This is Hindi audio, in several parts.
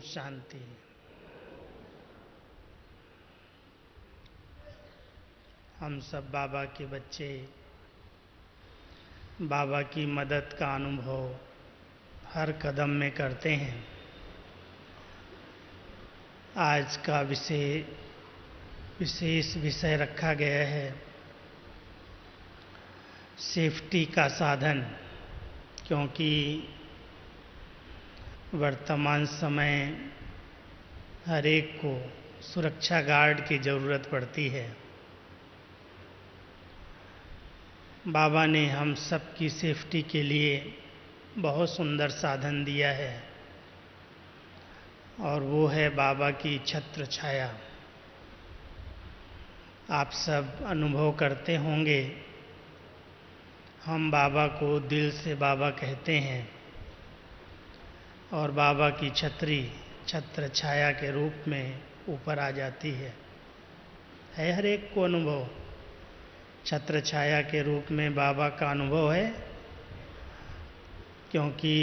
शांति। हम सब बाबा के बच्चे, बाबा की मदद का अनुभव हर कदम में करते हैं। आज का विशेष विषय रखा गया है सेफ्टी का साधन, क्योंकि वर्तमान समय हर एक को सुरक्षा गार्ड की ज़रूरत पड़ती है। बाबा ने हम सब की सेफ्टी के लिए बहुत सुंदर साधन दिया है और वो है बाबा की छत्र छाया। आप सब अनुभव करते होंगे, हम बाबा को दिल से बाबा कहते हैं और बाबा की छतरी छत्र छाया के रूप में ऊपर आ जाती है हर एक को अनुभव। छत्र छाया के रूप में बाबा का अनुभव है, क्योंकि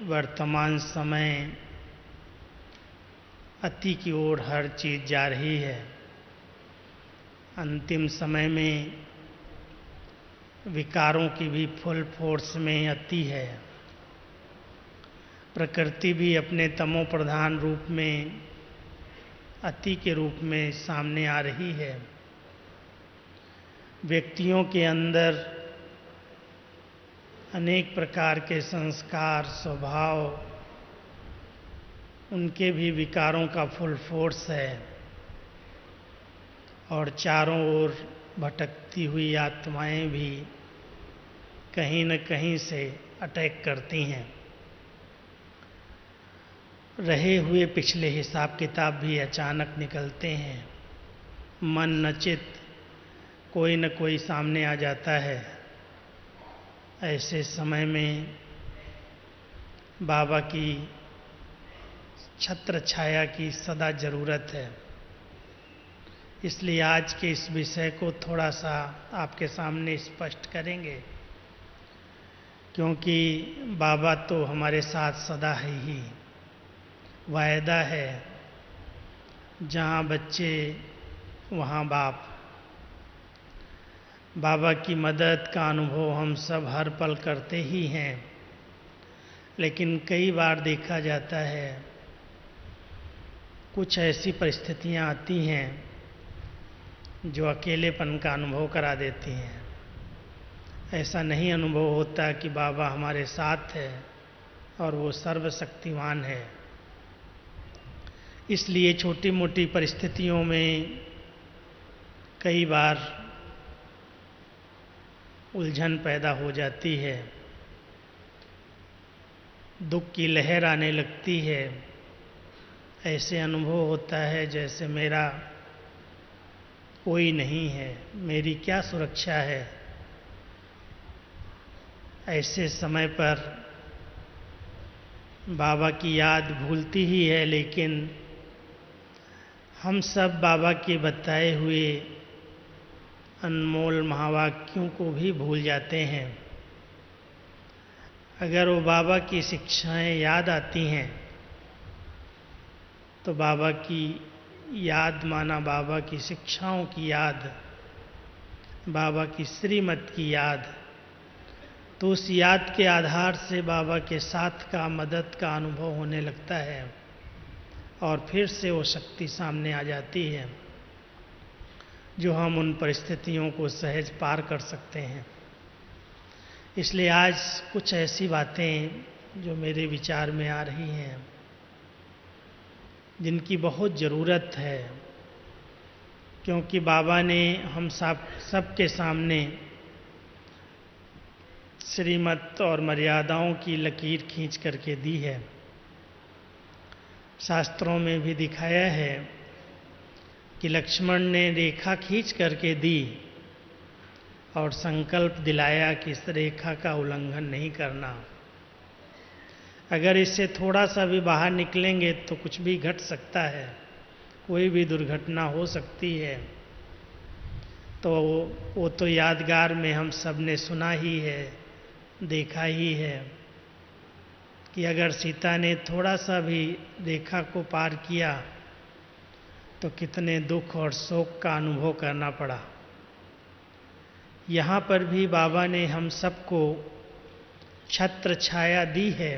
वर्तमान समय अति की ओर हर चीज़ जा रही है। अंतिम समय में विकारों की भी फुल फोर्स में अति है। प्रकृति भी अपने तमो प्रधान रूप में अति के रूप में सामने आ रही है। व्यक्तियों के अंदर अनेक प्रकार के संस्कार, स्वभाव, उनके भी विकारों का फुल फोर्स है और चारों ओर भटकती हुई आत्माएं भी कहीं न कहीं से अटैक करती हैं। रहे हुए पिछले हिसाब किताब भी अचानक निकलते हैं। मन नचित कोई न कोई सामने आ जाता है। ऐसे समय में बाबा की छत्र छाया की सदा ज़रूरत है। इसलिए आज के इस विषय को थोड़ा सा आपके सामने स्पष्ट करेंगे, क्योंकि बाबा तो हमारे साथ सदा है ही। वायदा है, जहाँ बच्चे वहाँ बाप। बाबा की मदद का अनुभव हम सब हर पल करते ही हैं, लेकिन कई बार देखा जाता है कुछ ऐसी परिस्थितियाँ आती हैं जो अकेलेपन का अनुभव करा देती हैं। ऐसा नहीं अनुभव होता कि बाबा हमारे साथ है और वो सर्वशक्तिमान है। इसलिए छोटी मोटी परिस्थितियों में कई बार उलझन पैदा हो जाती है, दुख की लहर आने लगती है। ऐसे अनुभव होता है जैसे मेरा कोई नहीं है, मेरी क्या सुरक्षा है। ऐसे समय पर बाबा की याद भूलती ही है, लेकिन हम सब बाबा के बताए हुए अनमोल महावाक्यों को भी भूल जाते हैं। अगर वो बाबा की शिक्षाएं याद आती हैं तो बाबा की याद माना बाबा की शिक्षाओं की याद, बाबा की श्रीमत की याद, तो उस याद के आधार से बाबा के साथ का मदद का अनुभव होने लगता है और फिर से वो शक्ति सामने आ जाती है जो हम उन परिस्थितियों को सहज पार कर सकते हैं। इसलिए आज कुछ ऐसी बातें जो मेरे विचार में आ रही हैं, जिनकी बहुत ज़रूरत है, क्योंकि बाबा ने हम सबके सामने श्रीमत और मर्यादाओं की लकीर खींच करके दी है। शास्त्रों में भी दिखाया है कि लक्ष्मण ने रेखा खींच करके दी और संकल्प दिलाया कि इस रेखा का उल्लंघन नहीं करना। अगर इससे थोड़ा सा भी बाहर निकलेंगे तो कुछ भी घट सकता है, कोई भी दुर्घटना हो सकती है। तो वो तो यादगार में हम सब ने सुना ही है, देखा ही है कि अगर सीता ने थोड़ा सा भी रेखा को पार किया तो कितने दुख और शोक का अनुभव करना पड़ा। यहाँ पर भी बाबा ने हम सबको छत्र छाया दी है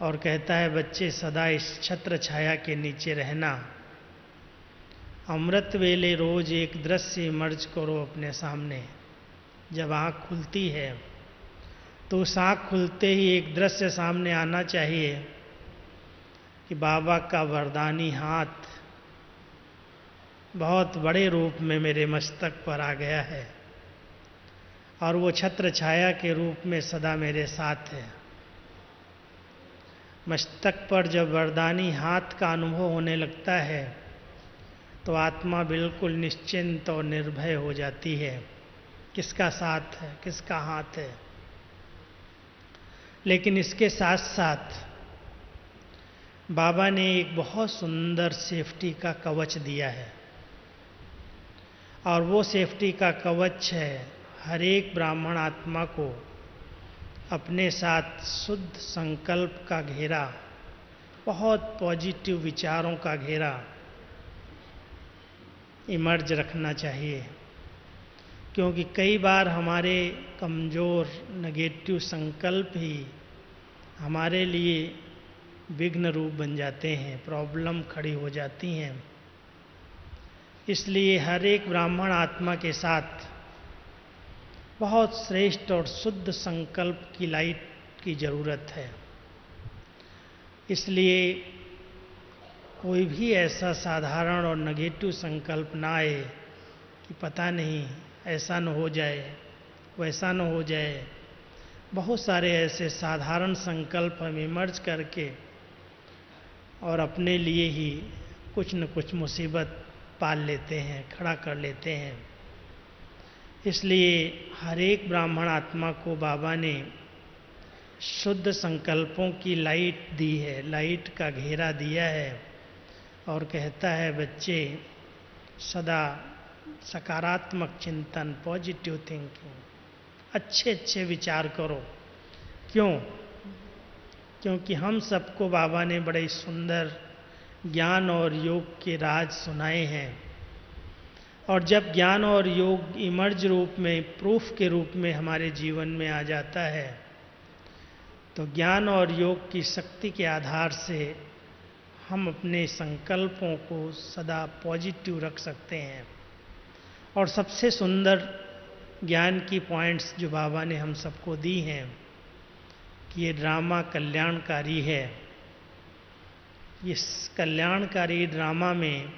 और कहता है बच्चे सदा इस छत्र छाया के नीचे रहना। अमृत वेले रोज एक दृश्य मर्ज करो अपने सामने। जब आँख खुलती है तो उस आँख खुलते ही एक दृश्य सामने आना चाहिए कि बाबा का वरदानी हाथ बहुत बड़े रूप में मेरे मस्तक पर आ गया है और वो छत्र छाया के रूप में सदा मेरे साथ है। मस्तक पर जब वरदानी हाथ का अनुभव होने लगता है तो आत्मा बिल्कुल निश्चिंत और निर्भय हो जाती है। किसका साथ है, किसका हाथ है। लेकिन इसके साथ साथ बाबा ने एक बहुत सुंदर सेफ्टी का कवच दिया है और वो सेफ्टी का कवच है हर एक ब्राह्मण आत्मा को अपने साथ शुद्ध संकल्प का घेरा, बहुत पॉजिटिव विचारों का घेरा इमर्ज रखना चाहिए। क्योंकि कई बार हमारे कमज़ोर नेगेटिव संकल्प ही हमारे लिए विघ्न रूप बन जाते हैं, प्रॉब्लम खड़ी हो जाती हैं। इसलिए हर एक ब्राह्मण आत्मा के साथ बहुत श्रेष्ठ और शुद्ध संकल्प की लाइट की ज़रूरत है। इसलिए कोई भी ऐसा साधारण और नेगेटिव संकल्प ना आए कि पता नहीं ऐसा न हो जाए, वैसा न हो जाए। बहुत सारे ऐसे साधारण संकल्प हम इमर्ज करके और अपने लिए ही कुछ न कुछ मुसीबत पाल लेते हैं, खड़ा कर लेते हैं। इसलिए हर एक ब्राह्मण आत्मा को बाबा ने शुद्ध संकल्पों की लाइट दी है, लाइट का घेरा दिया है और कहता है बच्चे सदा सकारात्मक चिंतन, पॉजिटिव थिंकिंग, अच्छे अच्छे विचार करो। क्यों? क्योंकि हम सबको बाबा ने बड़े सुंदर ज्ञान और योग के राज सुनाए हैं और जब ज्ञान और योग इमर्ज रूप में, प्रूफ के रूप में हमारे जीवन में आ जाता है तो ज्ञान और योग की शक्ति के आधार से हम अपने संकल्पों को सदा पॉजिटिव रख सकते हैं। और सबसे सुंदर ज्ञान की पॉइंट्स जो बाबा ने हम सबको दी हैं कि ये ड्रामा कल्याणकारी है। इस कल्याणकारी ड्रामा में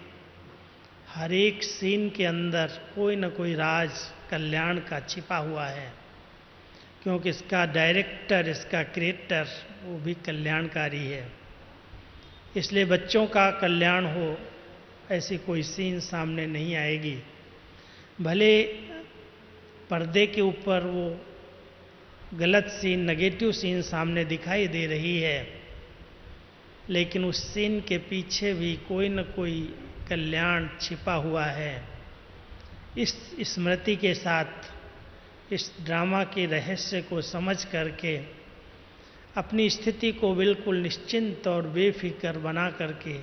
हर एक सीन के अंदर कोई न कोई राज कल्याण का छिपा हुआ है, क्योंकि इसका डायरेक्टर, इसका क्रिएटर वो भी कल्याणकारी है। इसलिए बच्चों का कल्याण हो ऐसी कोई सीन सामने नहीं आएगी। भले पर्दे के ऊपर वो गलत सीन, नेगेटिव सीन सामने दिखाई दे रही है, लेकिन उस सीन के पीछे भी कोई न कोई कल्याण छिपा हुआ है। इस स्मृति के साथ इस ड्रामा के रहस्य को समझ करके अपनी स्थिति को बिल्कुल निश्चिंत और बेफिक्र बना करके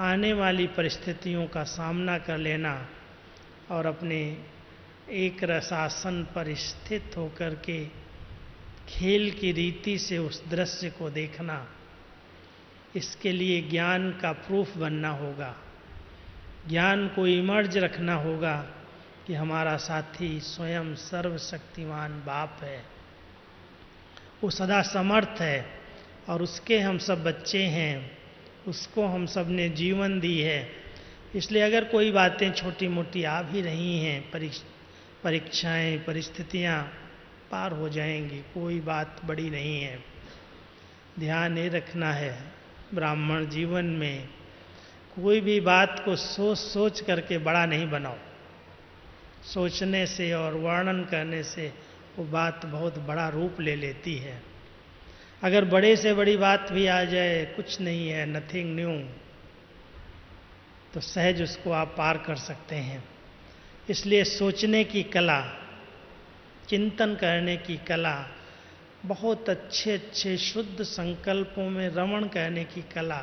आने वाली परिस्थितियों का सामना कर लेना और अपने एक रसासन पर स्थित होकर के खेल की रीति से उस दृश्य को देखना, इसके लिए ज्ञान का प्रूफ बनना होगा। ज्ञान को इमर्ज रखना होगा कि हमारा साथी स्वयं सर्वशक्तिमान बाप है, वो सदा समर्थ है और उसके हम सब बच्चे हैं, उसको हम सब ने जीवन दी है। इसलिए अगर कोई बातें छोटी मोटी आ भी रही हैं, परीक्षाएं, परिस्थितियां पार हो जाएंगी, कोई बात बड़ी नहीं है। ध्यान ये रखना है ब्राह्मण जीवन में कोई भी बात को सोच सोच करके बड़ा नहीं बनाओ। सोचने से और वर्णन करने से वो बात बहुत बड़ा रूप ले लेती है। अगर बड़े से बड़ी बात भी आ जाए, कुछ नहीं है, नथिंग न्यू, तो सहज उसको आप पार कर सकते हैं। इसलिए सोचने की कला, चिंतन करने की कला, बहुत अच्छे अच्छे शुद्ध संकल्पों में रमण कहने की कला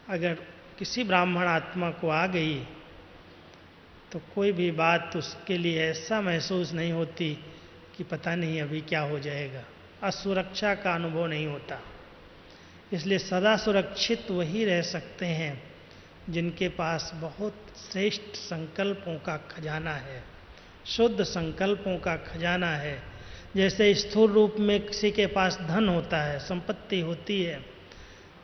अगर किसी ब्राह्मण आत्मा को आ गई तो कोई भी बात उसके लिए ऐसा महसूस नहीं होती कि पता नहीं अभी क्या हो जाएगा, असुरक्षा का अनुभव नहीं होता। इसलिए सदा सुरक्षित वही रह सकते हैं जिनके पास बहुत श्रेष्ठ संकल्पों का खजाना है, शुद्ध संकल्पों का खजाना है। जैसे स्थूल रूप में किसी के पास धन होता है, संपत्ति होती है,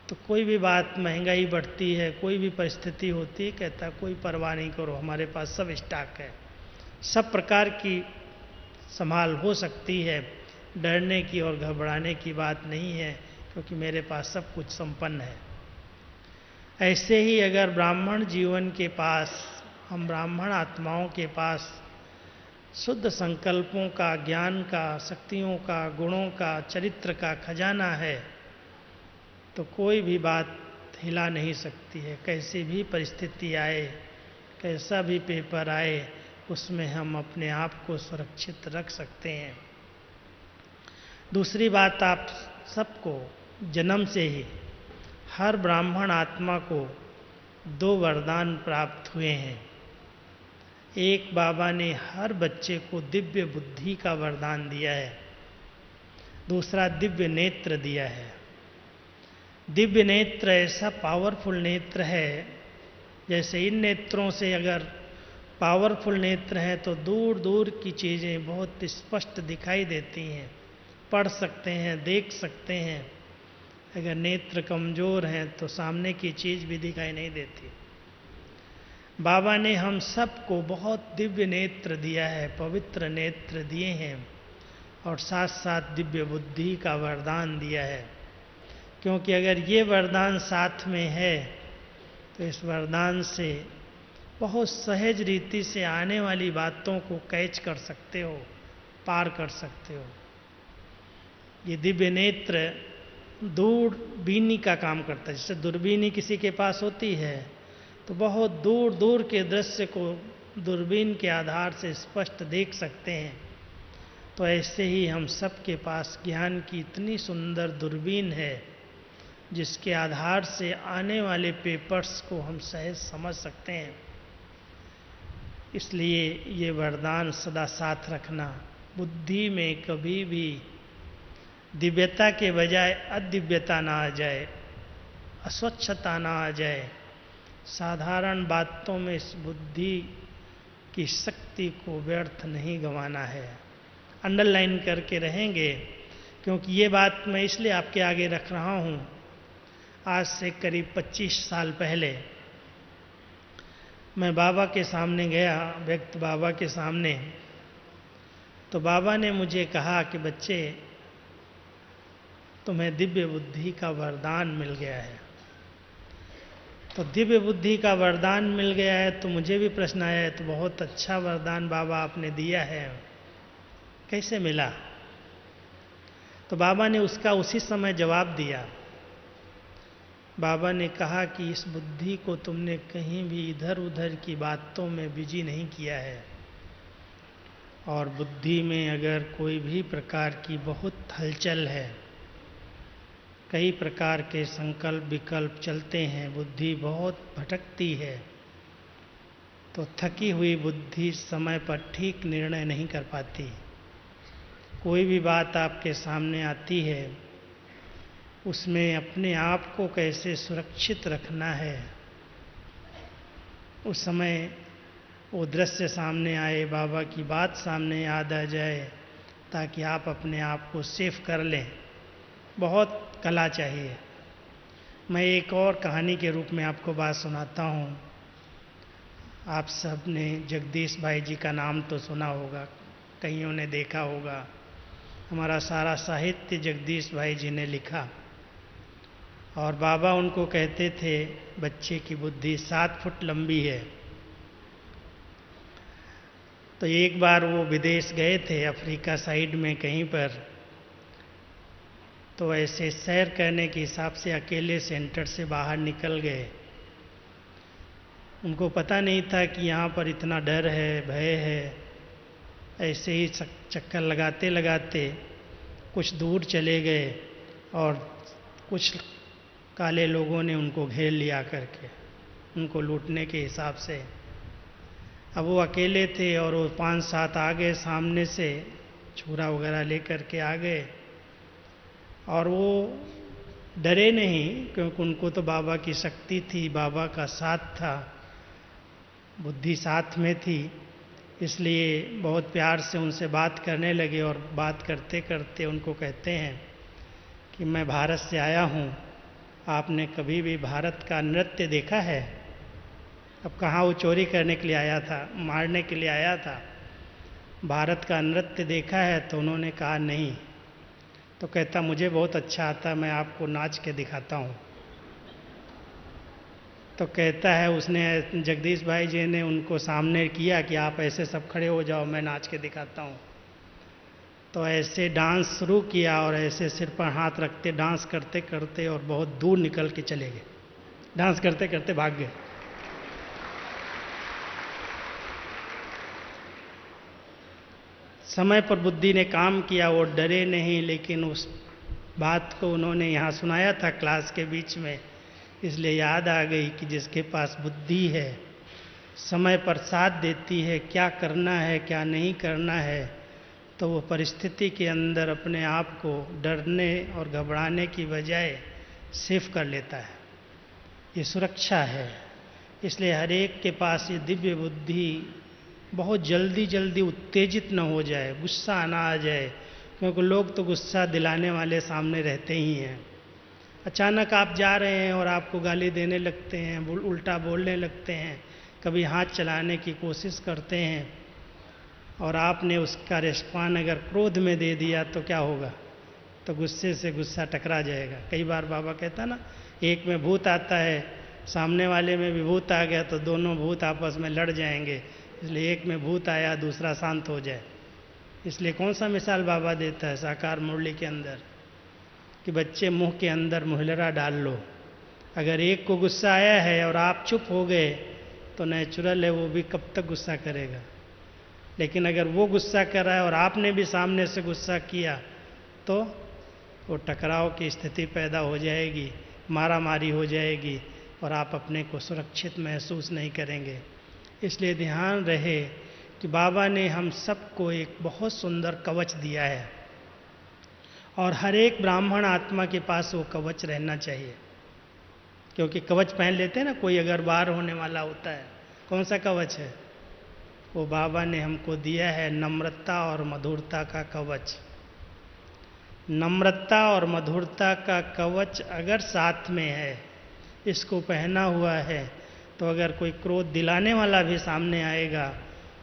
तो कोई भी बात, महंगाई बढ़ती है, कोई भी परिस्थिति होती है, कहता कोई परवाह नहीं करो, हमारे पास सब स्टॉक है, सब प्रकार की संभाल हो सकती है, डरने की और घबराने की बात नहीं है, क्योंकि मेरे पास सब कुछ संपन्न है। ऐसे ही अगर ब्राह्मण जीवन के पास, हम ब्राह्मण आत्माओं के पास शुद्ध संकल्पों का, ज्ञान का, शक्तियों का, गुणों का, चरित्र का खजाना है, तो कोई भी बात हिला नहीं सकती है। कैसी भी परिस्थिति आए, कैसा भी पेपर आए, उसमें हम अपने आप को सुरक्षित रख सकते हैं। दूसरी बात, आप सबको जन्म से ही हर ब्राह्मण आत्मा को 2 वरदान प्राप्त हुए हैं। एक, बाबा ने हर बच्चे को दिव्य बुद्धि का वरदान दिया है, दूसरा दिव्य नेत्र दिया है। दिव्य नेत्र ऐसा पावरफुल नेत्र है, जैसे इन नेत्रों से अगर पावरफुल नेत्र हैं तो दूर दूर की चीज़ें बहुत स्पष्ट दिखाई देती हैं, पढ़ सकते हैं, देख सकते हैं। अगर नेत्र कमज़ोर हैं तो सामने की चीज़ भी दिखाई नहीं देती। बाबा ने हम सबको बहुत दिव्य नेत्र दिया है, पवित्र नेत्र दिए हैं, और साथ साथ दिव्य बुद्धि का वरदान दिया है। क्योंकि अगर ये वरदान साथ में है तो इस वरदान से बहुत सहज रीति से आने वाली बातों को कैच कर सकते हो, पार कर सकते हो। ये दिव्य नेत्र दूरबीनी का काम करता है। जैसे दूरबीनी किसी के पास होती है तो बहुत दूर दूर के दृश्य को दूरबीन के आधार से स्पष्ट देख सकते हैं, तो ऐसे ही हम सब के पास ज्ञान की इतनी सुंदर दूरबीन है जिसके आधार से आने वाले पेपर्स को हम सहज समझ सकते हैं। इसलिए ये वरदान सदा साथ रखना, बुद्धि में कभी भी दिव्यता के बजाय अदिव्यता ना आ जाए, अस्वच्छता ना आ जाए। साधारण बातों में इस बुद्धि की शक्ति को व्यर्थ नहीं गंवाना है। अंडरलाइन करके रहेंगे, क्योंकि ये बात मैं इसलिए आपके आगे रख रहा हूँ। आज से करीब 25 साल पहले मैं बाबा के सामने गया, व्यक्त बाबा के सामने, तो बाबा ने मुझे कहा कि बच्चे, तुम्हें दिव्य बुद्धि का वरदान मिल गया है। तो दिव्य बुद्धि का वरदान मिल गया है तो मुझे भी प्रश्न आया है, तो बहुत अच्छा वरदान बाबा आपने दिया है, कैसे मिला? तो बाबा ने उसका उसी समय जवाब दिया। बाबा ने कहा कि इस बुद्धि को तुमने कहीं भी इधर उधर की बातों में बिजी नहीं किया है, और बुद्धि में अगर कोई भी प्रकार की बहुत हलचल है, कई प्रकार के संकल्प विकल्प चलते हैं, बुद्धि बहुत भटकती है, तो थकी हुई बुद्धि समय पर ठीक निर्णय नहीं कर पाती। कोई भी बात आपके सामने आती है, उसमें अपने आप को कैसे सुरक्षित रखना है, उस समय वो दृश्य सामने आए, बाबा की बात सामने याद आ जाए, ताकि आप अपने आप को सेफ कर लें। बहुत कला चाहिए। मैं एक और कहानी के रूप में आपको बात सुनाता हूँ। आप सब ने जगदीश भाई जी का नाम तो सुना होगा, कईयों ने देखा होगा। हमारा सारा साहित्य जगदीश भाई जी ने लिखा, और बाबा उनको कहते थे, बच्चे की बुद्धि 7 फुट लंबी है। तो एक बार वो विदेश गए थे, अफ्रीका साइड में कहीं पर, तो ऐसे सैर करने के हिसाब से अकेले सेंटर से बाहर निकल गए। उनको पता नहीं था कि यहाँ पर इतना डर है, भय है। ऐसे ही चक्कर लगाते लगाते कुछ दूर चले गए और कुछ काले लोगों ने उनको घेर लिया करके, उनको लूटने के हिसाब से। अब वो अकेले थे और वो 5-7 आ गए सामने से, छुरा वगैरह लेकर के आ गए, और वो डरे नहीं, क्योंकि उनको तो बाबा की शक्ति थी, बाबा का साथ था, बुद्धि साथ में थी, इसलिए बहुत प्यार से उनसे बात करने लगे। और बात करते करते उनको कहते हैं कि मैं भारत से आया हूँ, आपने कभी भी भारत का नृत्य देखा है? अब कहाँ वो चोरी करने के लिए आया था, मारने के लिए आया था, भारत का नृत्य देखा है? तो उन्होंने कहा नहीं। तो कहता मुझे बहुत अच्छा आता, मैं आपको नाच के दिखाता हूँ। तो कहता है उसने, जगदीश भाई जी ने उनको सामने किया कि आप ऐसे सब खड़े हो जाओ, मैं नाच के दिखाता हूँ। तो ऐसे डांस शुरू किया और ऐसे सिर पर हाथ रखते डांस करते करते और बहुत दूर निकल के चले गए, डांस करते करते भाग गए। समय पर बुद्धि ने काम किया, वो डरे नहीं, लेकिन उस बात को उन्होंने यहाँ सुनाया था क्लास के बीच में, इसलिए याद आ गई कि जिसके पास बुद्धि है, समय पर साथ देती है, क्या करना है क्या नहीं करना है, तो वो परिस्थिति के अंदर अपने आप को डरने और घबराने की बजाय सेफ कर लेता है। ये सुरक्षा है। इसलिए हर एक के पास ये दिव्य बुद्धि बहुत जल्दी जल्दी उत्तेजित न हो जाए, गुस्सा ना आ जाए, क्योंकि लोग तो गुस्सा दिलाने वाले सामने रहते ही हैं। अचानक आप जा रहे हैं और आपको गाली देने लगते हैं, उल्टा बोलने लगते हैं, कभी हाथ चलाने की कोशिश करते हैं, और आपने उसका रिस्पॉन्स अगर क्रोध में दे दिया तो क्या होगा? तो गुस्से से गुस्सा टकरा जाएगा। कई बार बाबा कहता ना, एक में भूत आता है, सामने वाले में भी भूत आ गया तो दोनों भूत आपस में लड़ जाएंगे, इसलिए एक में भूत आया दूसरा शांत हो जाए। इसलिए कौन सा मिसाल बाबा देता है साकार मुरली के अंदर कि बच्चे मुंह के अंदर मुहलरा डाल लो, अगर एक को गुस्सा आया है और आप चुप हो गए तो नेचुरल है वो भी कब तक गुस्सा करेगा। लेकिन अगर वो गुस्सा कर रहा है और आपने भी सामने से गुस्सा किया तो वो टकराव की स्थिति पैदा हो जाएगी, मारा मारी हो जाएगी और आप अपने को सुरक्षित महसूस नहीं करेंगे। इसलिए ध्यान रहे कि बाबा ने हम सबको एक बहुत सुंदर कवच दिया है और हर एक ब्राह्मण आत्मा के पास वो कवच रहना चाहिए। क्योंकि कवच पहन लेते हैं ना, कोई अगर बाहर होने वाला होता है, कौन सा कवच है? वो बाबा ने हमको दिया है नम्रता और मधुरता का कवच। नम्रता और मधुरता का कवच अगर साथ में है, इसको पहना हुआ है, तो अगर कोई क्रोध दिलाने वाला भी सामने आएगा,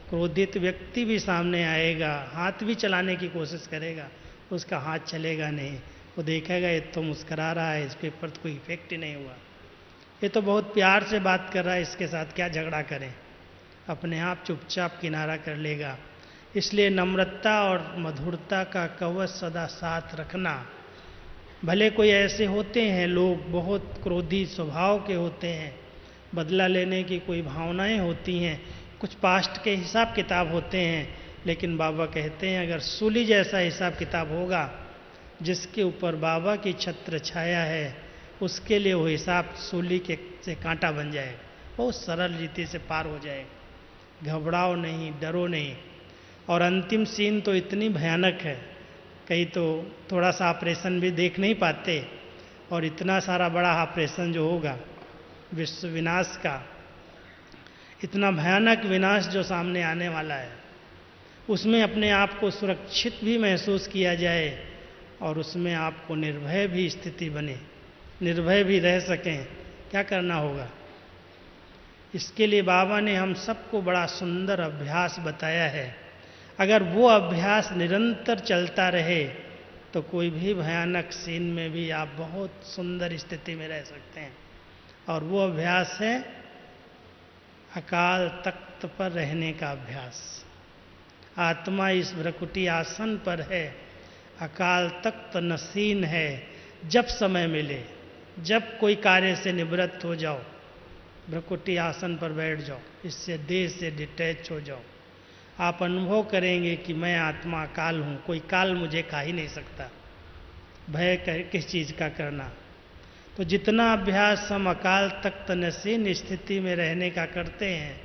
क्रोधित व्यक्ति भी सामने आएगा, हाथ भी चलाने की कोशिश करेगा, उसका हाथ चलेगा नहीं। वो देखेगा ये तो मुस्करा रहा है, इसके ऊपर तो कोई इफेक्ट ही नहीं हुआ, ये तो बहुत प्यार से बात कर रहा है, इसके साथ क्या झगड़ा करें, अपने आप चुपचाप किनारा कर लेगा। इसलिए नम्रता और मधुरता का कवच सदा साथ रखना। भले कोई ऐसे होते हैं लोग बहुत क्रोधी स्वभाव के होते हैं, बदला लेने की कोई भावनाएं होती हैं, कुछ पास्ट के हिसाब किताब होते हैं, लेकिन बाबा कहते हैं अगर सूली जैसा हिसाब किताब होगा, जिसके ऊपर बाबा की छत्र छाया है, उसके लिए वो हिसाब सूली के से कांटा बन जाएगा, बहुत सरल रीति से पार हो जाएगा। घबराओ नहीं, डरो नहीं। और अंतिम सीन तो इतनी भयानक है, कहीं तो थोड़ा सा ऑपरेशन भी देख नहीं पाते, और इतना सारा बड़ा ऑपरेशन जो होगा विश्व विनाश का, इतना भयानक विनाश जो सामने आने वाला है, उसमें अपने आप को सुरक्षित भी महसूस किया जाए और उसमें आपको निर्भय भी स्थिति बने, निर्भय भी रह सकें, क्या करना होगा? इसके लिए बाबा ने हम सबको बड़ा सुंदर अभ्यास बताया है। अगर वो अभ्यास निरंतर चलता रहे तो कोई भी भयानक सीन में भी आप बहुत सुंदर स्थिति में रह सकते हैं। और वो अभ्यास है अकाल तख्त पर रहने का अभ्यास। आत्मा इस भ्रकुटी आसन पर है, अकाल तख्त नसीन है। जब समय मिले, जब कोई कार्य से निवृत्त हो जाओ, भ्रकुटी आसन पर बैठ जाओ, इससे देह से डिटैच हो जाओ। आप अनुभव करेंगे कि मैं आत्मा काल हूँ, कोई काल मुझे खा ही नहीं सकता। भय किस चीज़ का करना। तो जितना अभ्यास हम अकाल तख्त नसीन स्थिति में रहने का करते हैं,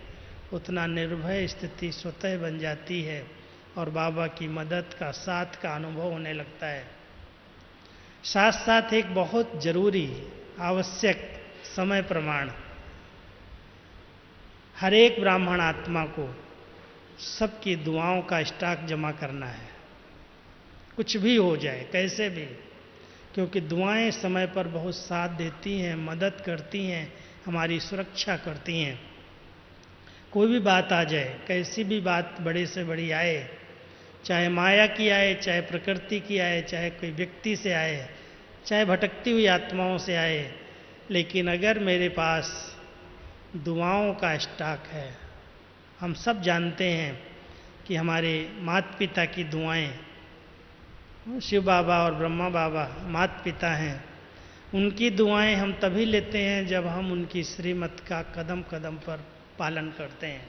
उतना निर्भय स्थिति स्वतः बन जाती है और बाबा की मदद का साथ का अनुभव होने लगता है। साथ साथ एक बहुत जरूरी आवश्यक समय प्रमाण, हर एक ब्राह्मण आत्मा को सबकी दुआओं का स्टॉक जमा करना है, कुछ भी हो जाए कैसे भी, क्योंकि दुआएं समय पर बहुत साथ देती हैं, मदद करती हैं, हमारी सुरक्षा करती हैं। कोई भी बात आ जाए, कैसी भी बात बड़े से बड़ी आए, चाहे माया की आए, चाहे प्रकृति की आए, चाहे कोई व्यक्ति से आए, चाहे भटकती हुई आत्माओं से आए, लेकिन अगर मेरे पास दुआओं का स्टॉक है। हम सब जानते हैं कि हमारे माता पिता की दुआएं, शिव बाबा और ब्रह्मा बाबा माता पिता हैं, उनकी दुआएं हम तभी लेते हैं जब हम उनकी श्रीमत का कदम कदम पर पालन करते हैं।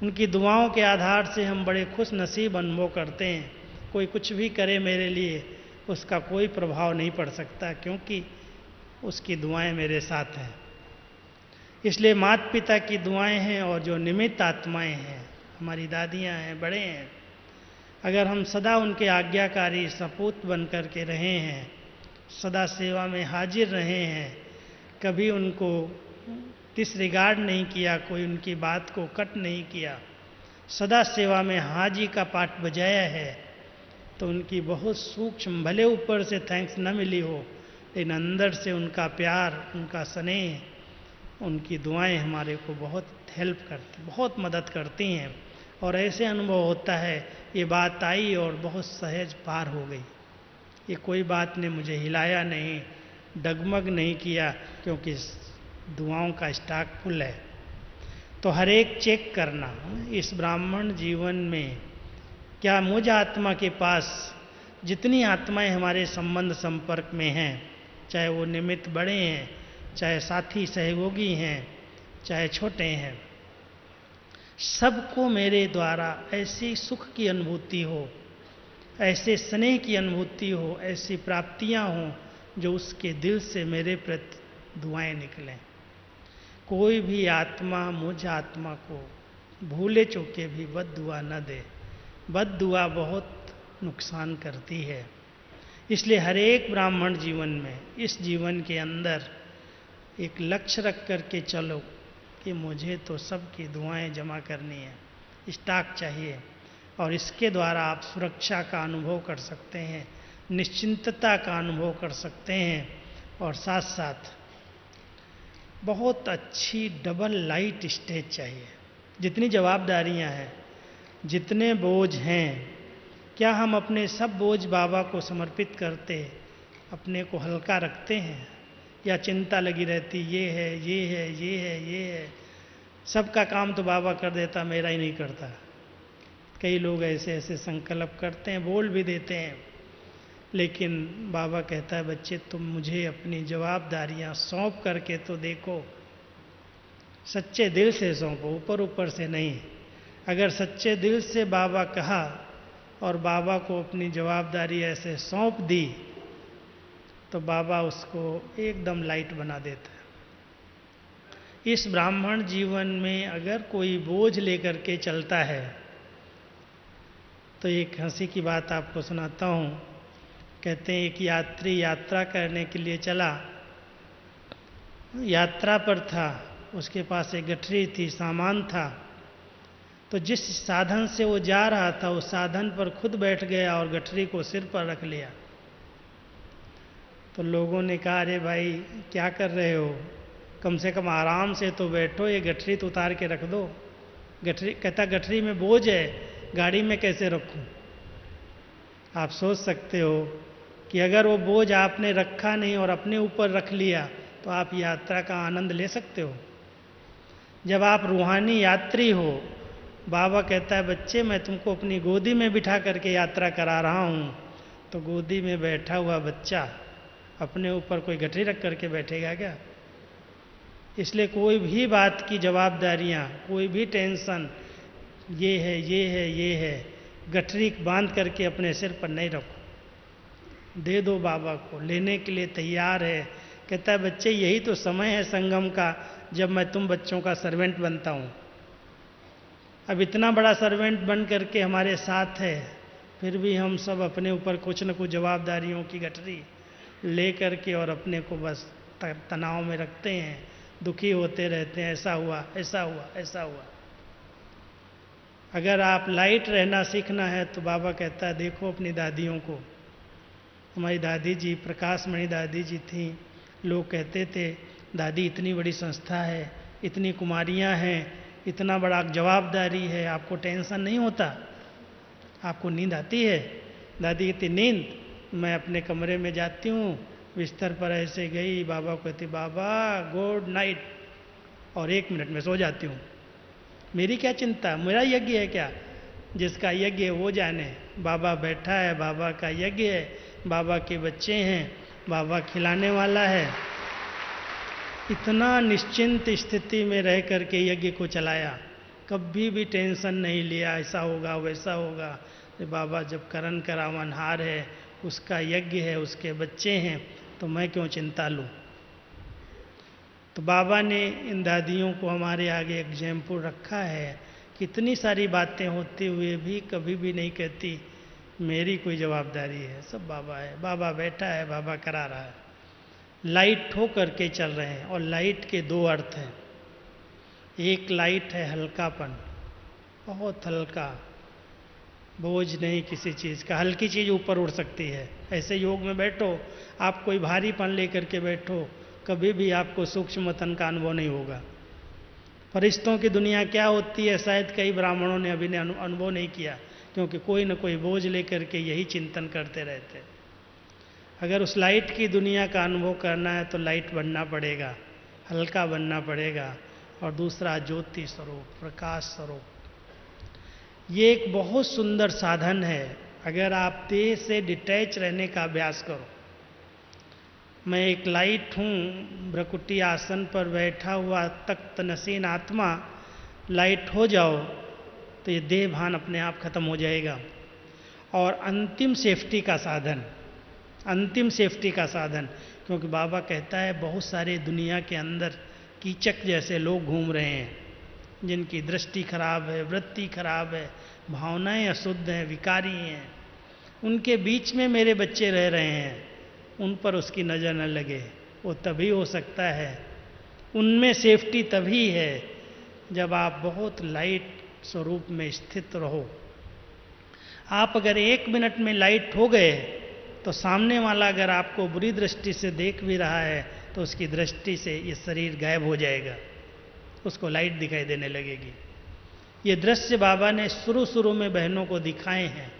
उनकी दुआओं के आधार से हम बड़े खुश नसीब अनुभव करते हैं। कोई कुछ भी करे मेरे लिए, उसका कोई प्रभाव नहीं पड़ सकता, क्योंकि उसकी दुआएं मेरे साथ हैं। इसलिए माता पिता की दुआएं हैं और जो निमित्त आत्माएं हैं, हमारी दादियां हैं, बड़े हैं, अगर हम सदा उनके आज्ञाकारी सपूत बन कर के रहे हैं, सदा सेवा में हाजिर रहे हैं, कभी उनको डिसरिगार्ड नहीं किया, कोई उनकी बात को कट नहीं किया, सदा सेवा में हाजी का पाठ बजाया है, तो उनकी बहुत सूक्ष्म, भले ऊपर से थैंक्स न मिली हो, लेकिन अंदर से उनका प्यार, उनका स्नेह, उनकी दुआएं हमारे को बहुत हेल्प करती, बहुत मदद करती हैं। और ऐसे अनुभव होता है, ये बात आई और बहुत सहज पार हो गई, ये कोई बात ने मुझे हिलाया नहीं, डगमग नहीं किया, क्योंकि दुआओं का स्टॉक फुल है। तो हर एक चेक करना, इस ब्राह्मण जीवन में क्या मुझ आत्मा के पास जितनी आत्माएं हमारे संबंध संपर्क में हैं, चाहे वो निमित्त बड़े हैं, चाहे साथी सहयोगी हैं, चाहे छोटे हैं, सबको मेरे द्वारा ऐसी सुख की अनुभूति हो, ऐसे स्नेह की अनुभूति हो, ऐसी प्राप्तियां हों जो उसके दिल से मेरे प्रति दुआएं निकलें। कोई भी आत्मा मुझ आत्मा को भूले चूके भी बद दुआ न दे, बद दुआ बहुत नुकसान करती है। इसलिए हर एक ब्राह्मण जीवन में, इस जीवन के अंदर एक लक्ष्य रख कर के चलो कि मुझे तो सबकी दुआएं जमा करनी है, स्टॉक चाहिए, और इसके द्वारा आप सुरक्षा का अनुभव कर सकते हैं, निश्चिंतता का अनुभव कर सकते हैं, और साथ साथ बहुत अच्छी डबल लाइट स्टेज चाहिए। जितनी जवाबदारियां हैं, जितने बोझ हैं, क्या हम अपने सब बोझ बाबा को समर्पित करते, अपने को हल्का रखते हैं, या चिंता लगी रहती, ये है, ये है, ये है, ये है, सबका काम तो बाबा कर देता, मेरा ही नहीं करता। कई लोग ऐसे ऐसे संकल्प करते हैं, बोल भी देते हैं, लेकिन बाबा कहता है, बच्चे तुम मुझे अपनी जवाबदारियां सौंप करके तो देखो, सच्चे दिल से सौंपो, ऊपर ऊपर से नहीं। अगर सच्चे दिल से बाबा कहा और बाबा को अपनी जवाबदारी ऐसे सौंप दी, तो बाबा उसको एकदम लाइट बना देता है। इस ब्राह्मण जीवन में अगर कोई बोझ लेकर के चलता है, तो एक हंसी की बात आपको सुनाता हूँ। कहते हैं एक यात्री यात्रा करने के लिए चला, यात्रा पर था, उसके पास एक गठरी थी, सामान था, तो जिस साधन से वो जा रहा था उस साधन पर खुद बैठ गया और गठरी को सिर पर रख लिया। तो लोगों ने कहा, अरे भाई क्या कर रहे हो, कम से कम आराम से तो बैठो, ये गठरी तो उतार के रख दो। गठरी कहता, गठरी में बोझ है, गाड़ी में कैसे रखूं। आप सोच सकते हो कि अगर वो बोझ आपने रखा नहीं और अपने ऊपर रख लिया, तो आप यात्रा का आनंद ले सकते हो। जब आप रूहानी यात्री हो, बाबा कहता है, बच्चे मैं तुमको अपनी गोदी में बिठा करके यात्रा करा रहा हूँ, तो गोदी में बैठा हुआ बच्चा अपने ऊपर कोई गठरी रख करके बैठेगा क्या। इसलिए कोई भी बात की जवाबदारियाँ, कोई भी टेंशन, ये है, ये है, ये है, गठरी बांध करके अपने सिर पर नहीं रखो। दे दो बाबा को, लेने के लिए तैयार है। कहता है बच्चे यही तो समय है संगम का जब मैं तुम बच्चों का सर्वेंट बनता हूँ। अब इतना बड़ा सर्वेंट बन करके हमारे साथ है, फिर भी हम सब अपने ऊपर कुछ न कुछ जवाबदारियों की गठरी ले करके और अपने को बस तनाव में रखते हैं, दुखी होते रहते हैं, ऐसा हुआ ऐसा हुआ ऐसा हुआ। अगर आप लाइट रहना सीखना है तो बाबा कहता है देखो अपनी दादियों को। हमारी दादी जी प्रकाशमणि दादी जी थी, लोग कहते थे दादी इतनी बड़ी संस्था है, इतनी कुमारियाँ हैं, इतना बड़ा जवाबदारी है, आपको टेंशन नहीं होता, आपको नींद आती है? दादी कहती नींद, मैं अपने कमरे में जाती हूँ, बिस्तर पर ऐसे गई, बाबा को कहती बाबा गुड नाइट, और 1 मिनट में सो जाती हूँ। मेरी क्या चिंता, मेरा यज्ञ है क्या? जिसका यज्ञ है वो जाने। बाबा बैठा है, बाबा का यज्ञ है, बाबा के बच्चे हैं, बाबा खिलाने वाला है। इतना निश्चिंत स्थिति में रह करके यज्ञ को चलाया, कभी भी टेंशन नहीं लिया ऐसा होगा वैसा होगा। बाबा जब करण करावनहार है, उसका यज्ञ है, उसके बच्चे हैं, तो मैं क्यों चिंता लूँ। तो बाबा ने इन दादियों को हमारे आगे एग्जाम्पल रखा है। कितनी सारी बातें होते हुए भी कभी भी नहीं कहती मेरी कोई जवाबदारी है, सब बाबा है, बाबा बैठा है, बाबा करा रहा है। लाइट हो करके चल रहे हैं, और लाइट के 2 अर्थ हैं। एक लाइट है हल्कापन, बहुत हल्का, बोझ नहीं किसी चीज़ का, हल्की चीज़ ऊपर उड़ सकती है। ऐसे योग में बैठो, आप कोई भारीपन लेकर के बैठो, कभी भी आपको सूक्ष्मतन का अनुभव नहीं होगा। फरिश्तों की दुनिया क्या होती है शायद कई ब्राह्मणों ने अभी अनुभव नहीं किया, क्योंकि कोई न कोई बोझ लेकर के यही चिंतन करते रहते। अगर उस लाइट की दुनिया का अनुभव करना है तो लाइट बनना पड़ेगा, हल्का बनना पड़ेगा। और दूसरा ज्योति स्वरूप, प्रकाश स्वरूप, ये एक बहुत सुंदर साधन है। अगर आप देह से डिटैच रहने का अभ्यास करो, मैं एक लाइट हूँ, भ्रकुटी आसन पर बैठा हुआ तख्त नसीन आत्मा, लाइट हो जाओ तो ये देह भान अपने आप खत्म हो जाएगा। और अंतिम सेफ्टी का साधन, अंतिम सेफ्टी का साधन, क्योंकि बाबा कहता है बहुत सारे दुनिया के अंदर कीचक जैसे लोग घूम रहे हैं, जिनकी दृष्टि खराब है, वृत्ति खराब है, भावनाएं अशुद्ध हैं, विकारी हैं, उनके बीच में मेरे बच्चे रह रहे हैं, उन पर उसकी नज़र न लगे। वो तभी हो सकता है, उनमें सेफ्टी तभी है जब आप बहुत लाइट स्वरूप में स्थित रहो। आप अगर 1 मिनट में लाइट हो गए तो सामने वाला अगर आपको बुरी दृष्टि से देख भी रहा है तो उसकी दृष्टि से ये शरीर गायब हो जाएगा, उसको लाइट दिखाई देने लगेगी। ये दृश्य बाबा ने शुरू में बहनों को दिखाए हैं,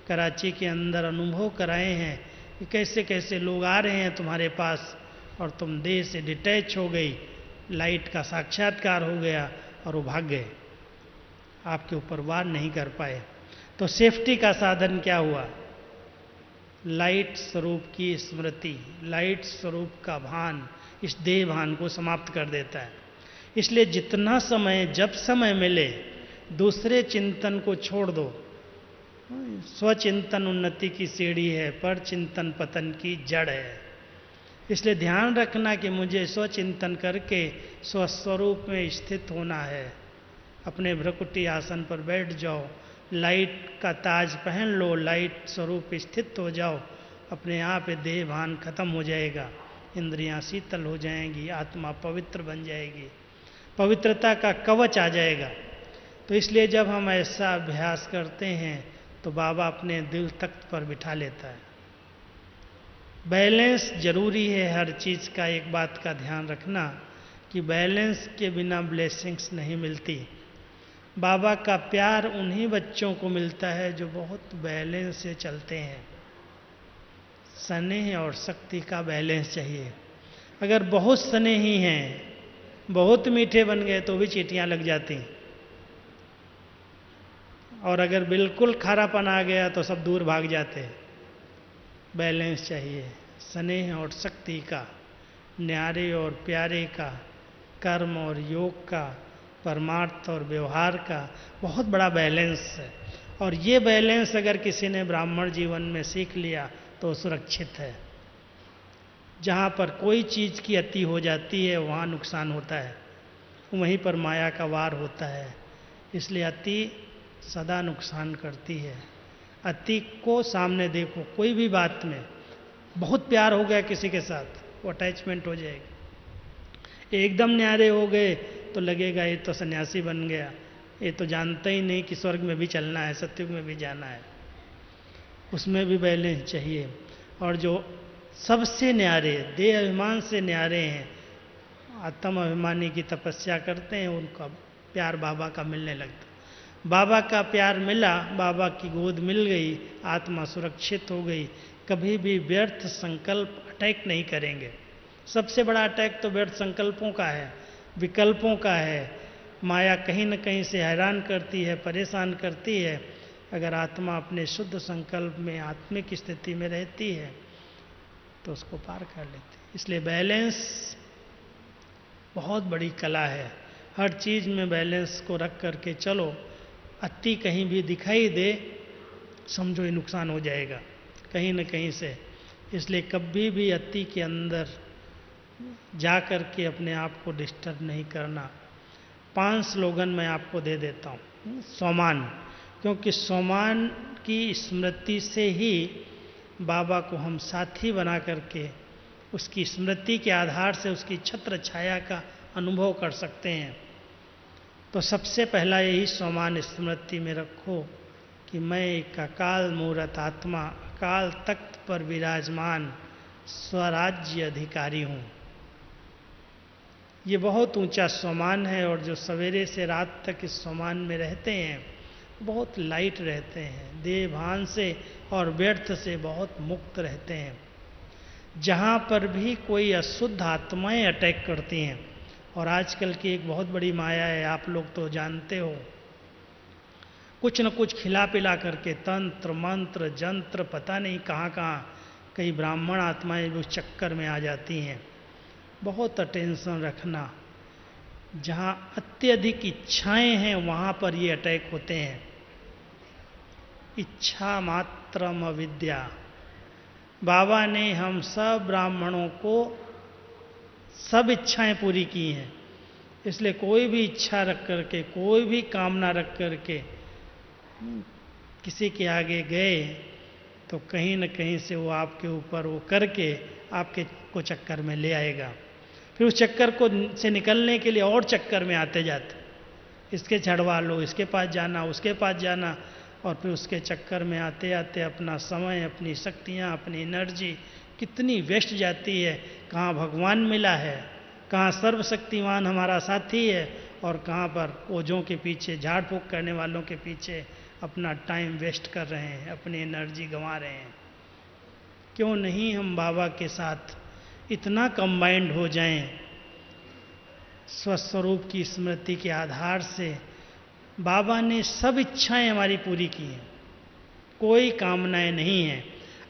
कराची के अंदर अनुभव कराए हैं कि कैसे कैसे लोग आ रहे हैं तुम्हारे पास और तुम देह से डिटैच हो गई, लाइट का साक्षात्कार हो गया और वो भाग गए, आपके ऊपर वार नहीं कर पाए। तो सेफ्टी का साधन क्या हुआ? लाइट स्वरूप की स्मृति, लाइट स्वरूप का भान इस देह भान को समाप्त कर देता है। इसलिए जितना समय, जब समय मिले, दूसरे चिंतन को छोड़ दो। स्वचिंतन उन्नति की सीढ़ी है, पर चिंतन पतन की जड़ है। इसलिए ध्यान रखना कि मुझे स्वचिंतन करके स्वस्वरूप में स्थित होना है। अपने भ्रकुटी आसन पर बैठ जाओ, लाइट का ताज पहन लो, लाइट स्वरूप स्थित हो जाओ, अपने आप देह भान खत्म हो जाएगा, इंद्रियां शीतल हो जाएंगी, आत्मा पवित्र बन जाएगी, पवित्रता का कवच आ जाएगा। तो इसलिए जब हम ऐसा अभ्यास करते हैं तो बाबा अपने दिल तख्त पर बिठा लेता है। बैलेंस जरूरी है हर चीज़ का। एक बात का ध्यान रखना कि बैलेंस के बिना ब्लेसिंग्स नहीं मिलती। बाबा का प्यार उन्हीं बच्चों को मिलता है जो बहुत बैलेंस से चलते हैं। स्नेह और शक्ति का बैलेंस चाहिए। अगर बहुत स्नेही हैं, बहुत मीठे बन गए तो भी चींटियां लग जाती, और अगर बिल्कुल खारापन आ गया तो सब दूर भाग जाते। बैलेंस चाहिए, स्नेह और शक्ति का, न्यारे और प्यारे का, कर्म और योग का, परमार्थ और व्यवहार का बहुत बड़ा बैलेंस है। और ये बैलेंस अगर किसी ने ब्राह्मण जीवन में सीख लिया तो सुरक्षित है। जहाँ पर कोई चीज़ की अति हो जाती है वहाँ नुकसान होता है, वहीं पर माया का वार होता है। इसलिए अति सदा नुकसान करती है। अति को सामने देखो, कोई भी बात में बहुत प्यार हो गया किसी के साथ, वो अटैचमेंट हो जाएगी। एकदम न्यारे हो गए तो लगेगा ये तो सन्यासी बन गया, ये तो जानता ही नहीं कि स्वर्ग में भी चलना है, सत्युग में भी जाना है। उसमें भी बैलेंस चाहिए। और जो सबसे न्यारे, देह अभिमान से न्यारे हैं, आत्म अभिमानी की तपस्या करते हैं, उनका प्यार बाबा का मिलने लगता। बाबा का प्यार मिला, बाबा की गोद मिल गई, आत्मा सुरक्षित हो गई। कभी भी व्यर्थ संकल्प अटैक नहीं करेंगे। सबसे बड़ा अटैक तो व्यर्थ संकल्पों का है, विकल्पों का है। माया कहीं न कहीं से हैरान करती है, परेशान करती है। अगर आत्मा अपने शुद्ध संकल्प में आत्मिक स्थिति में रहती है तो उसको पार कर लेती है। इसलिए बैलेंस बहुत बड़ी कला है। हर चीज़ में बैलेंस को रख करके चलो। अति कहीं भी दिखाई दे, समझो ये नुकसान हो जाएगा कहीं न कहीं से। इसलिए कभी भी अति के अंदर जा कर के अपने आप को डिस्टर्ब नहीं करना। 5 स्लोगन मैं आपको दे देता हूँ। सोमान, क्योंकि सोमान की स्मृति से ही बाबा को हम साथी बना करके उसकी स्मृति के आधार से उसकी छत्र छाया का अनुभव कर सकते हैं। तो सबसे पहला यही सोमान स्मृति में रखो कि मैं एक अकाल मूर्त आत्मा, अकाल तख्त पर विराजमान स्वराज्य अधिकारी हूँ। ये बहुत ऊंचा सोमान है। और जो सवेरे से रात तक इस सोमान में रहते हैं बहुत लाइट रहते हैं, देह भान से और व्यर्थ से बहुत मुक्त रहते हैं। जहाँ पर भी कोई अशुद्ध आत्माएं अटैक करती हैं, और आजकल की एक बहुत बड़ी माया है, आप लोग तो जानते हो, कुछ न कुछ खिला पिला करके तंत्र मंत्र जंत्र पता नहीं कहाँ कहाँ कई ब्राह्मण आत्माएं उस चक्कर में आ जाती हैं। बहुत अटेंशन रखना। जहाँ अत्यधिक इच्छाएं हैं वहाँ पर ये अटैक होते हैं। इच्छा मात्रम अविद्या। बाबा ने हम सब ब्राह्मणों को सब इच्छाएं पूरी की हैं। इसलिए कोई भी इच्छा रख करके, कोई भी कामना रख करके किसी के आगे गए तो कहीं न कहीं से वो आपके ऊपर वो करके आपके को चक्कर में ले आएगा। फिर उस चक्कर को से निकलने के लिए और चक्कर में आते जाते, इसके छड़वा लो, इसके पास जाना, उसके पास जाना, और फिर उसके चक्कर में आते आते अपना समय, अपनी शक्तियाँ, अपनी एनर्जी कितनी वेस्ट जाती है। कहाँ भगवान मिला है, कहाँ सर्वशक्तिमान हमारा साथी है, और कहाँ पर ओझों के पीछे, झाड़ फूँक करने वालों के पीछे अपना टाइम वेस्ट कर रहे हैं, अपनी एनर्जी गंवा रहे हैं। क्यों नहीं हम बाबा के साथ इतना कंबाइंड हो जाएं, स्वस्वरूप की स्मृति के आधार से। बाबा ने सब इच्छाएं हमारी पूरी की हैं, कोई कामनाएं नहीं हैं।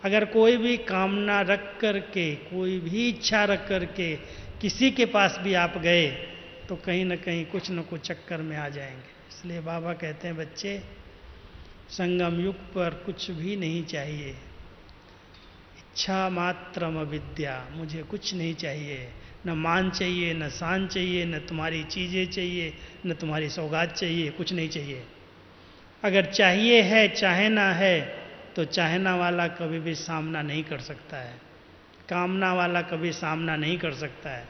अगर कोई भी कामना रख करके, कोई भी इच्छा रख करके किसी के पास भी आप गए तो कहीं न कहीं कुछ न कुछ चक्कर में आ जाएंगे। इसलिए बाबा कहते हैं, बच्चे संगम युग पर कुछ भी नहीं चाहिए, इच्छा मात्रम अविद्या। मुझे कुछ नहीं चाहिए, न मान चाहिए, न शान चाहिए, न तुम्हारी चीज़ें चाहिए, न तुम्हारी सौगात चाहिए, कुछ नहीं चाहिए। अगर चाहिए है, चाहना है, तो चाहना वाला कभी भी सामना नहीं कर सकता है, कामना वाला कभी सामना नहीं कर सकता है।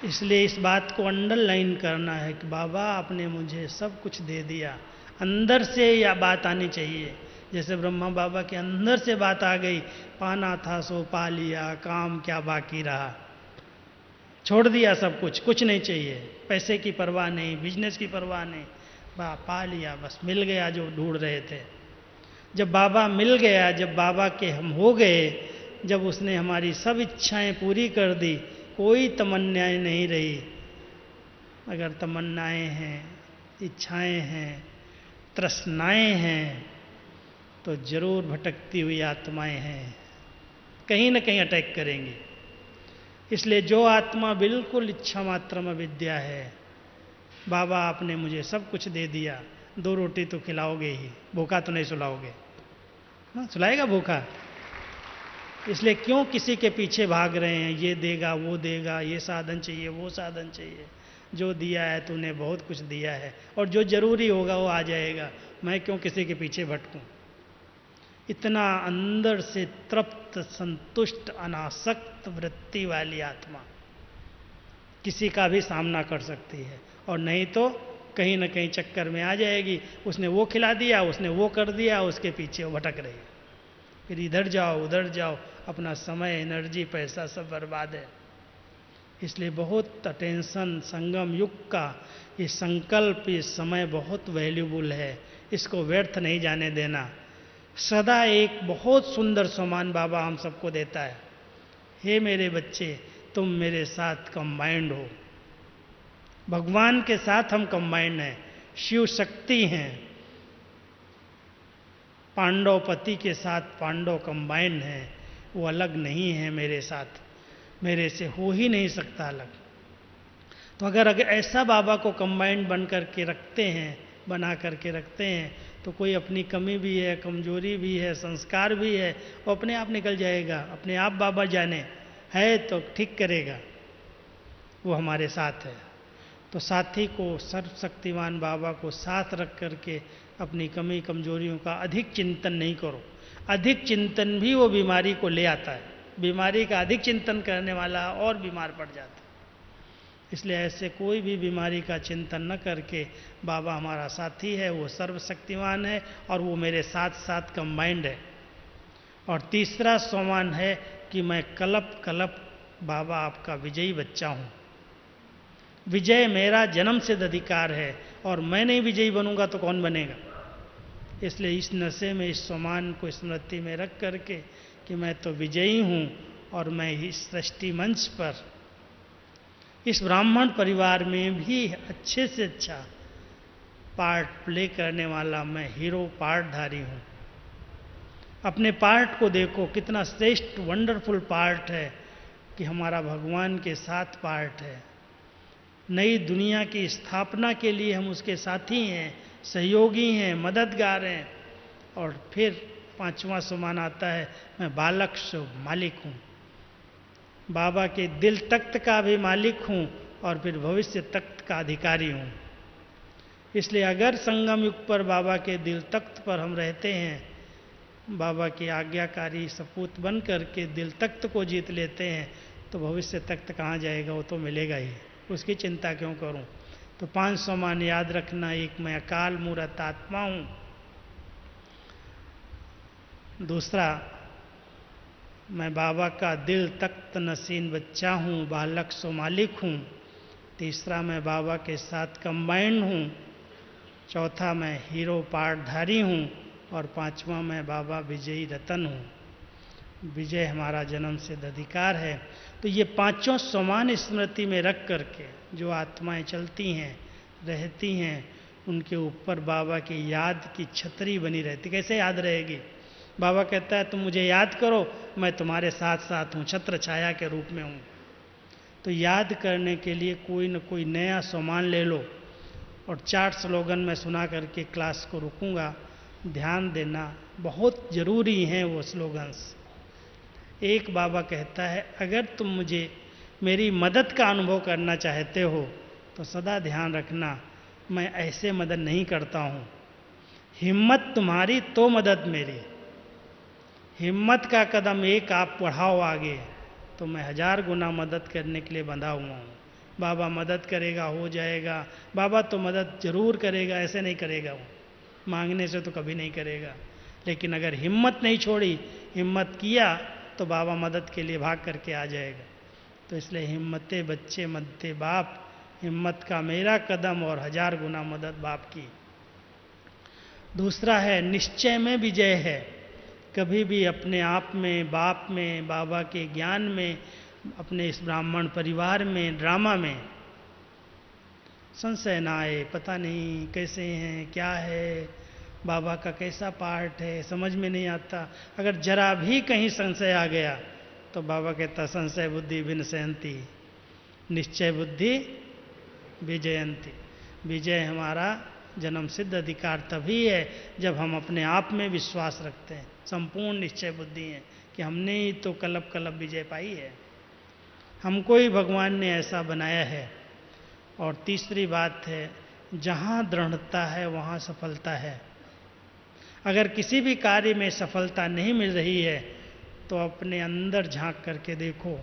इसलिए इस बात को अंडरलाइन करना है कि बाबा आपने मुझे सब कुछ दे दिया। अंदर से यह बात आनी चाहिए, जैसे ब्रह्मा बाबा के अंदर से बात आ गई, पाना था सो पा लिया, काम क्या बाकी रहा, छोड़ दिया सब कुछ, कुछ नहीं चाहिए, पैसे की परवाह नहीं, बिजनेस की परवाह नहीं, पा लिया, बस मिल गया जो ढूंढ रहे थे। जब बाबा मिल गया, जब बाबा के हम हो गए, जब उसने हमारी सब इच्छाएं पूरी कर दी, कोई तमन्नाएं नहीं रही। अगर तमन्नाएं हैं, इच्छाएं हैं, तृष्णाएं हैं, तो जरूर भटकती हुई आत्माएं हैं, कहीं न कहीं अटैक करेंगी। इसलिए जो आत्मा बिल्कुल इच्छा मात्र में विद्या है, बाबा आपने मुझे सब कुछ दे दिया, 2 रोटी तो खिलाओगे ही, भूखा तो नहीं सुलाओगे। हाँ, सुलाएगा भूखा? इसलिए क्यों किसी के पीछे भाग रहे हैं, ये देगा वो देगा, ये साधन चाहिए वो साधन चाहिए। जो दिया है तूने बहुत कुछ दिया है, और जो जरूरी होगा वो आ जाएगा, मैं क्यों किसी के पीछे भटकूं? इतना अंदर से तृप्त, संतुष्ट, अनासक्त वृत्ति वाली आत्मा किसी का भी सामना कर सकती है, और नहीं तो कहीं ना कहीं चक्कर में आ जाएगी। उसने वो खिला दिया, उसने वो कर दिया, उसके पीछे वो भटक रही है, फिर इधर जाओ उधर जाओ, अपना समय, एनर्जी, पैसा सब बर्बाद है। इसलिए बहुत अटेंशन, संगम युग का ये संकल्प, ये समय बहुत वैल्यूबल है, इसको व्यर्थ नहीं जाने देना। सदा एक बहुत सुंदर सम्मान बाबा हम सबको देता है, हे मेरे बच्चे तुम मेरे साथ कंबाइंड हो। भगवान के साथ हम कंबाइंड हैं, शिव शक्ति हैं, पांडव पति के साथ पांडव कंबाइंड हैं, वो अलग नहीं है मेरे साथ, मेरे से हो ही नहीं सकता अलग। तो अगर ऐसा बाबा को कंबाइंड बन करके रखते हैं, बना करके रखते हैं, तो कोई अपनी कमी भी है, कमजोरी भी है, संस्कार भी है, वो अपने आप निकल जाएगा। अपने आप बाबा जाने है तो ठीक करेगा, वो हमारे साथ है। तो साथी को, सर्वशक्तिमान बाबा को साथ रख करके अपनी कमी कमजोरियों का अधिक चिंतन नहीं करो। अधिक चिंतन भी वो बीमारी को ले आता है, बीमारी का अधिक चिंतन करने वाला और बीमार पड़ जाता है। इसलिए ऐसे कोई भी बीमारी का चिंतन न करके, बाबा हमारा साथी है, वो सर्वशक्तिमान है और वो मेरे साथ साथ कंबाइंड है। और तीसरा सम्मान है कि मैं कलप कलप बाबा आपका विजयी बच्चा हूँ। विजय मेरा जन्म सिद्ध अधिकार है, और मैं नहीं विजयी बनूंगा तो कौन बनेगा? इसलिए इस नशे में, इस सम्मान को स्मृति में रख करके कि मैं तो विजयी हूँ, और मैं इस सृष्टि मंच पर, इस ब्राह्मण परिवार में भी अच्छे से अच्छा पार्ट प्ले करने वाला मैं हीरो पार्टधारी हूँ। अपने पार्ट को देखो, कितना श्रेष्ठ वंडरफुल पार्ट है कि हमारा भगवान के साथ पार्ट है। नई दुनिया की स्थापना के लिए हम उसके साथी हैं, सहयोगी हैं, मददगार हैं। और फिर पांचवा सम्मान आता है, मैं बालक शुभ मालिक हूँ, बाबा के दिल तख्त का भी मालिक हूँ, और फिर भविष्य तख्त का अधिकारी हूँ। इसलिए अगर संगम युग पर बाबा के दिल तख्त पर हम रहते हैं, बाबा की आज्ञाकारी सपूत बन करके दिल तख्त को जीत लेते हैं, तो भविष्य तख्त कहाँ जाएगा? वो तो मिलेगा ही, उसकी चिंता क्यों करूं? तो 5 सम्मान याद रखना। एक, मैं अकाल मूर्त आत्मा हूं। दूसरा, मैं बाबा का दिल तख्त नसीन बच्चा हूं, बालक सो मालिक हूं। तीसरा, मैं बाबा के साथ कंबाइंड हूं। चौथा, मैं हीरो पार्टधारी हूं। और पांचवा, मैं बाबा विजयी रतन हूं। विजय हमारा जन्म सिद्ध अधिकार है। तो ये पांचों सम्मान स्मृति में रख करके जो आत्माएं चलती हैं, रहती हैं, उनके ऊपर बाबा की याद की छतरी बनी रहती। कैसे याद रहेगी? बाबा कहता है तुम मुझे याद करो, मैं तुम्हारे साथ साथ हूँ, छत्र छाया के रूप में हूँ। तो याद करने के लिए कोई न कोई नया सम्मान ले लो। और 4 स्लोगन मैं सुना करके क्लास को रुकूंगा, ध्यान देना, बहुत ज़रूरी हैं वो स्लोगन्स। एक, बाबा कहता है अगर तुम मुझे मेरी मदद का अनुभव करना चाहते हो तो सदा ध्यान रखना, मैं ऐसे मदद नहीं करता हूँ। हिम्मत तुम्हारी तो मदद मेरी। हिम्मत का कदम एक आप बढ़ाओ आगे, तो मैं 1000 गुना मदद करने के लिए बंधा हुआ हूँ। बाबा मदद करेगा, हो जाएगा। बाबा तो मदद जरूर करेगा, ऐसे नहीं करेगा वो, मांगने से तो कभी नहीं करेगा। लेकिन अगर हिम्मत नहीं छोड़ी, हिम्मत किया, तो बाबा मदद के लिए भाग करके आ जाएगा। तो इसलिए हिम्मते बच्चे मदते बाप, हिम्मत का मेरा कदम और 1000 गुना मदद बाप की। दूसरा है, निश्चय में विजय है। कभी भी अपने आप में, बाप में, बाबा के ज्ञान में, अपने इस ब्राह्मण परिवार में, ड्रामा में संशय ना आए। पता नहीं कैसे हैं, क्या है, बाबा का कैसा पार्ट है, समझ में नहीं आता। अगर जरा भी कहीं संशय आ गया तो बाबा कहता संशय बुद्धि विनशयंती, निश्चय बुद्धि विजयंती। विजय हमारा जन्म सिद्ध अधिकार तभी है जब हम अपने आप में विश्वास रखते हैं, संपूर्ण निश्चय बुद्धि है कि हमने ही तो कल्प कल्प विजय पाई है, हमको ही भगवान ने ऐसा बनाया है। और तीसरी बात है, जहाँ दृढ़ता है वहाँ सफलता है। अगर किसी भी कार्य में सफलता नहीं मिल रही है तो अपने अंदर झांक करके देखो,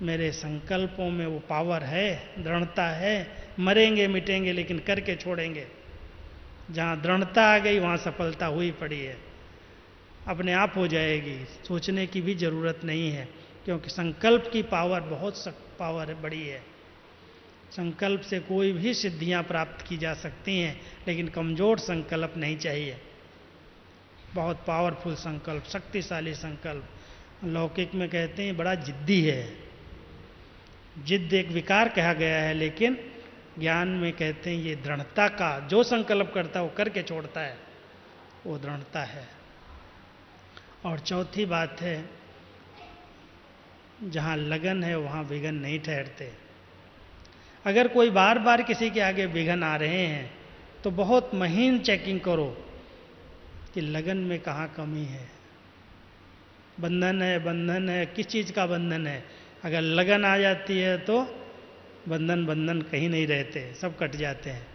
मेरे संकल्पों में वो पावर है, दृढ़ता है, मरेंगे मिटेंगे लेकिन करके छोड़ेंगे। जहाँ दृढ़ता आ गई वहाँ सफलता हुई पड़ी है, अपने आप हो जाएगी, सोचने की भी ज़रूरत नहीं है, क्योंकि संकल्प की पावर बहुत पावर है, बड़ी है। संकल्प से कोई भी सिद्धियां प्राप्त की जा सकती हैं, लेकिन कमज़ोर संकल्प नहीं चाहिए। बहुत पावरफुल संकल्प, शक्तिशाली संकल्प। लौकिक में कहते हैं बड़ा जिद्दी है, जिद्द एक विकार कहा गया है, लेकिन ज्ञान में कहते हैं ये दृढ़ता का, जो संकल्प करता है वो करके छोड़ता है, वो दृढ़ता है। और चौथी बात है, जहाँ लगन है वहाँ विघ्न नहीं ठहरते। अगर कोई बार बार किसी के आगे विघ्न आ रहे हैं तो बहुत महीन चेकिंग करो कि लगन में कहाँ कमी है। बंधन है, किस चीज़ का बंधन है? अगर लगन आ जाती है तो बंधन कहीं नहीं रहते, सब कट जाते हैं।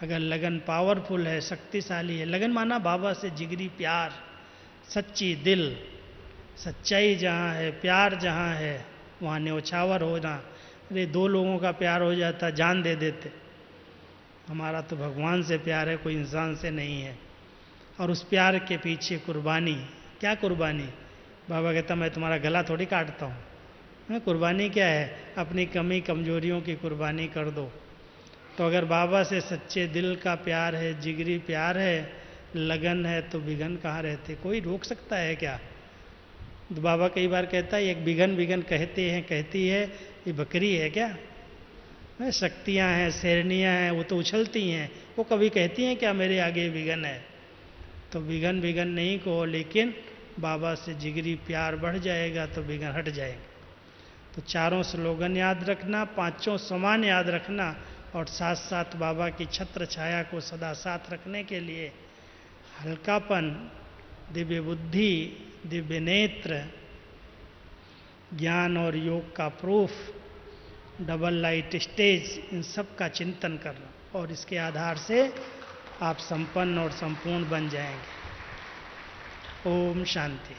अगर लगन पावरफुल है, शक्तिशाली है, लगन माना बाबा से जिगरी प्यार, सच्ची दिल, सच्चाई जहाँ है, प्यार जहाँ है वहाँ न्यौछावर होना। अरे दो लोगों का प्यार हो जाता, जान दे देते। हमारा तो भगवान से प्यार है, कोई इंसान से नहीं है। और उस प्यार के पीछे कुर्बानी, क्या कुर्बानी? बाबा कहता मैं तुम्हारा गला थोड़ी काटता हूँ। कुर्बानी क्या है? अपनी कमी कमजोरियों की कुर्बानी कर दो। तो अगर बाबा से सच्चे दिल का प्यार है, जिगरी प्यार है, लगन है, तो विघ्न कहाँ रहते? कोई रोक सकता है क्या? तो बाबा कई बार कहता है एक विघ्न कहती है ये बकरी है क्या? शक्तियाँ हैं, शेरनियाँ हैं, वो तो उछलती हैं, वो कभी कहती हैं क्या मेरे आगे विघ्न है? तो विघ्न नहीं कहो, लेकिन बाबा से जिगरी प्यार बढ़ जाएगा तो विघ्न हट जाएगा। तो चारों स्लोगन याद रखना, पांचों समान याद रखना, और साथ साथ बाबा की छत्र छाया को सदा साथ रखने के लिए हल्कापन, दिव्य बुद्धि, दिव्य नेत्र, ज्ञान और योग का प्रूफ, डबल लाइट स्टेज, इन सब का चिंतन करना, और इसके आधार से आप संपन्न और संपूर्ण बन जाएंगे। ओम शांति।